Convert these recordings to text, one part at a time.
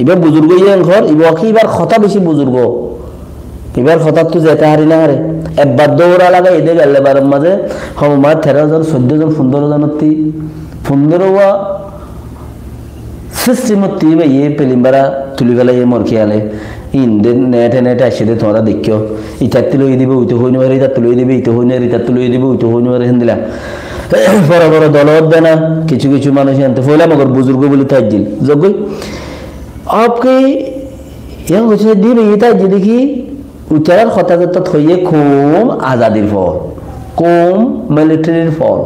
এবার বুজুর্গ ইয়ে ঘর কি এবার কথা বেশি বুজুর্গ এবার কথা তো যেতে হারি না হারে একবার দৌড়া লাগা এদের গেলে বারের মাঝে হমা 13 জন 14 জন 15 জন 15 সিস্টেমতি বা ইয়ে পেলিম্বারা তুলি গেলে ইয়ে মরকিয়ালে ইন্ডেন নেটে আসে তোমরা দেখিও ইতার তুলে দিবে উইতে হইনি মারে ইতার তুলে দিবে ইতে হইনি ইতার তুলে দিবে উইতে হইনি মারে হেন্দিলা বড় বড় দলত দেয় না কিছু কিছু মানুষ আনতে ফলে মগর বুজুর্গ বলে তাইজিল জগই আপকে ইয়া হচ্ছে দিবে এটা দেখি উচ্চারণ কথা কথা থইয়ে কম আজাদির ফল কম মিলিটারির ফল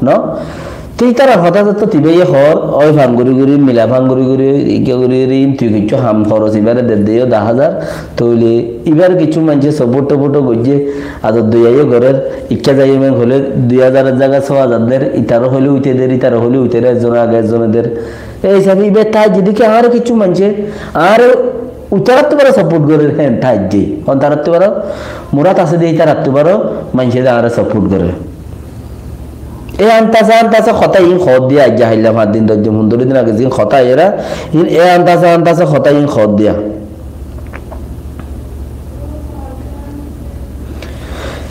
ন তুই তারা হঠাৎ তো তিবে হর ওই ভাঙ্গুরি গুরি মিলা ভাঙ্গুরি গুরি ইকে গুরি রিন তুই কিছু হাম খরচ এবারে দিও 10,000 তৈলে এবার কিছু মানুষ সপোর্ট ফটো গজে আদর দুইয়ে ঘরের ইচ্ছা যাই মেন হলে 2,000 এর জায়গা 6,000 ইতারও হলে উইতে দের ইতারও হলে উইতে একজন আগে একজনের এই হিসাবে এবার তাই যেদিকে আর কিছু মানুষ আর উতারাতে পারো সাপোর্ট করে হ্যাঁ তাই যে অন্তারাতে পারো মুরাত আছে দিয়ে তারাতে পারো মানুষের আর সাপোর্ট করে এই আন্তাসা কথা ইন খদ দিয়া আজ্ঞা হাইলাম 7 দিন 10 দিন 15 দিন আগে দিন কথা এরা ইন এ আন্তাসা কথা ইন খদ দিয়া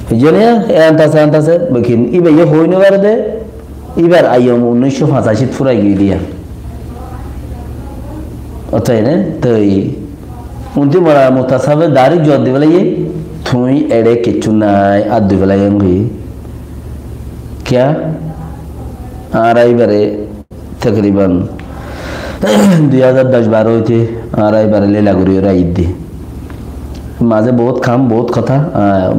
বুঝলে এ আন্তাসা বকিন ইবে ইয়ে হইনো বারে দে এবার আইয়ম 1985 ফুরাই গই দিয়া অতএব না তাই উনতি মরা মুতাসাবে দারি জোর দিবলে ইয়ে থুই এড়ে কিছু নাই আর দিবলে গই क्या आ रहा बारे तकरीबन 2010-12 थे आ रहा बारे ले लागू रही दी माजे बहुत काम बहुत कथा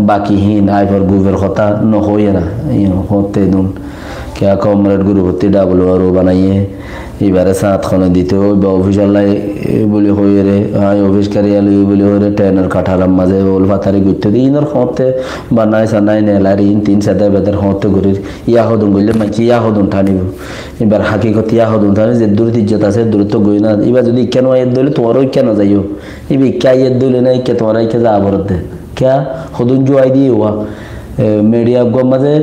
बाकी ही नाय पर गुवर कथा न हो या ना ये होते दून क्या कॉमरेड गुरुपति डाबल वारो बनाइए এবারে সাত খনে দিতে হইবে অফিসারলাই বলি হয়ে রে হাই অফিস কারিয়ালয় বলি হয়ে রে ট্রেনের কাঠারাম মাঝে বল ফাতারি গুতে দি ইনর খতে বানাই সানাই নেলারি ইন 3-7 বেদার খতে ঘুরি ইয়া হদুন গইলে মাছি ইয়া হদুন ঠানিব এবার হাকিকত ইয়া হদুন ঠানি যে দূর ইজ্জত আছে দূর তো গই না এবার যদি কেন আইত দইলে তোমারও কেন যাইও ইবি কাইয়েত দইলে নাই কে তোমার কে যা বরতে क्या হদুন জুয়াই দি हुआ মিডিয়া গো মাঝে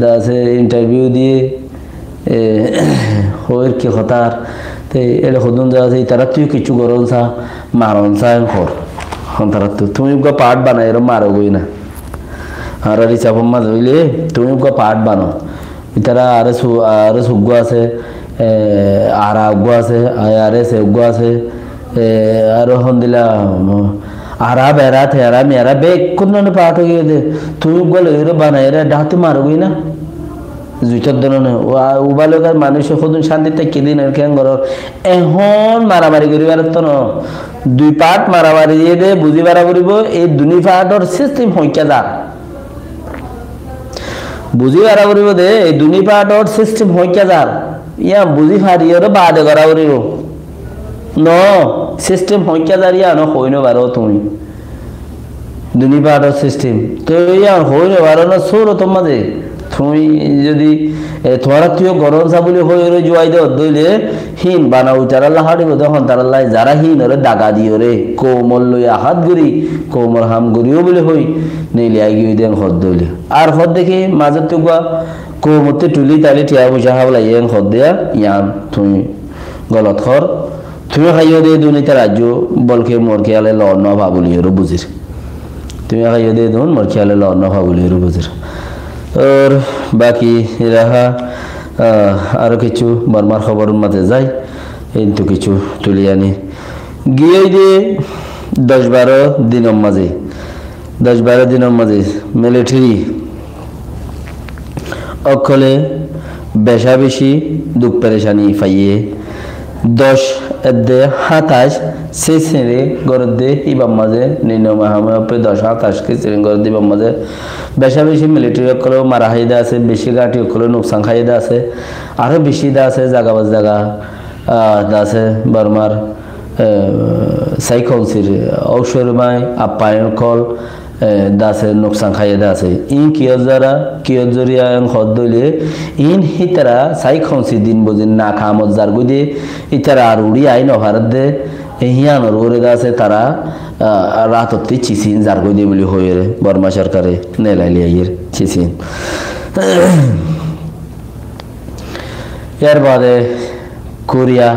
দাসে ইন্টারভিউ দিয়ে होर के खतार ते एले खुदन जा से तरह तू किचु गरन सा मारन सा खर हम तरह तुम को पार्ट बनाए रो मारो गई ना आरारी चापम मा जइले तुम को पार्ट बानो इतरा आरे सुगवा से आरा उगवा से आरे से उगवा से आरो हम दिला आरा बेरा थे आरा मेरा बे कुन ने पार्ट हो गए तुम को ले रो बनाए रे डाते मारो गई ना জুইটার ধরনের উবালকার মানুষের খুদুন শান্তিতে কেদিন আর কেন করো এখন মারামারি করিবার তো ন দুই পার্ট মারামারি দিয়ে দে বুঝি বাড়া করিব এই দুই পার্টর সিস্টেম হইকা যা বুঝি বাড়া করিব দে এই দুই পার্টর সিস্টেম হইকা যা ইয়া বুঝি ফারিয়র বাদে করা করিব ন সিস্টেম হইকা দাঁড়িয়ে ন হইনো বারো তুমি দুই পার্টর সিস্টেম তো ইয়া হইনো বারো না সোলো তোমাদের তুমি যদি তোরা তুইও গরম সাবলি হয়ে রে জুয়াই দে দইলে হিন বানা উচার আল্লাহ হাড়ি বদে হন তার আল্লাহ যারা হিন রে দাগা দিও রে কোমল লইয়া হাত গুরি কোমল হাম গুরিও বলে হই নেইলে আগি দেন হদ দইলে আর হদ দেখে মাঝে তো গা কোমতে টুলি তালি টিয়া বুঝা হাবলা ইয়েন হদ দেয়া ইয়ান তুমি গলত খর তুমি খাইও দে দুনিতে রাজ্য বলকে মরকে আলে ল ন ভাবলি রে বুঝির তুমি খাইও দে দুন মরকে আলে ল ন ভাবলি রে বুঝির और बाकी रहा आरो किछु बर्मार खबर माते जाय एंतु किछु तुलियानी गिये दे 10-12 दिनों माजे 10-12 दिनों माजे मिलिटारी अखले बेशा बेशी दुख परेशानी फाइए 10 এদে 27 সেই সেরে গরদে ইবাম মাঝে নিনো মাহামে পে 10-27 কে সেরে গরদে ইবাম মাঝে বেশা বেশি মিলিটারি কলো মারা হাইদা আছে বেশি গাটি কলো নুকসান খাইদা আছে আরো বেশি দা আছে জায়গা বাজ জায়গা আছে বর্মার সাইকলসির ঔষধমাই আপায়ন কল দাসে নুকসান খাইদা আছে ইন কিয় জরিয়া হদ দইলে ইন হিতরা সাইকলসি দিন বজিন না খামত জারগুদি ইতারা আর উড়ি আইন ভারত দে হিয়ানোর ওরে আছে তারা রাততে চিসিন জারগুদি বলি হয়ে রে বর্মা সরকারে নেলাইলি আইয়ের চিসিন এর বাদে কোরিয়া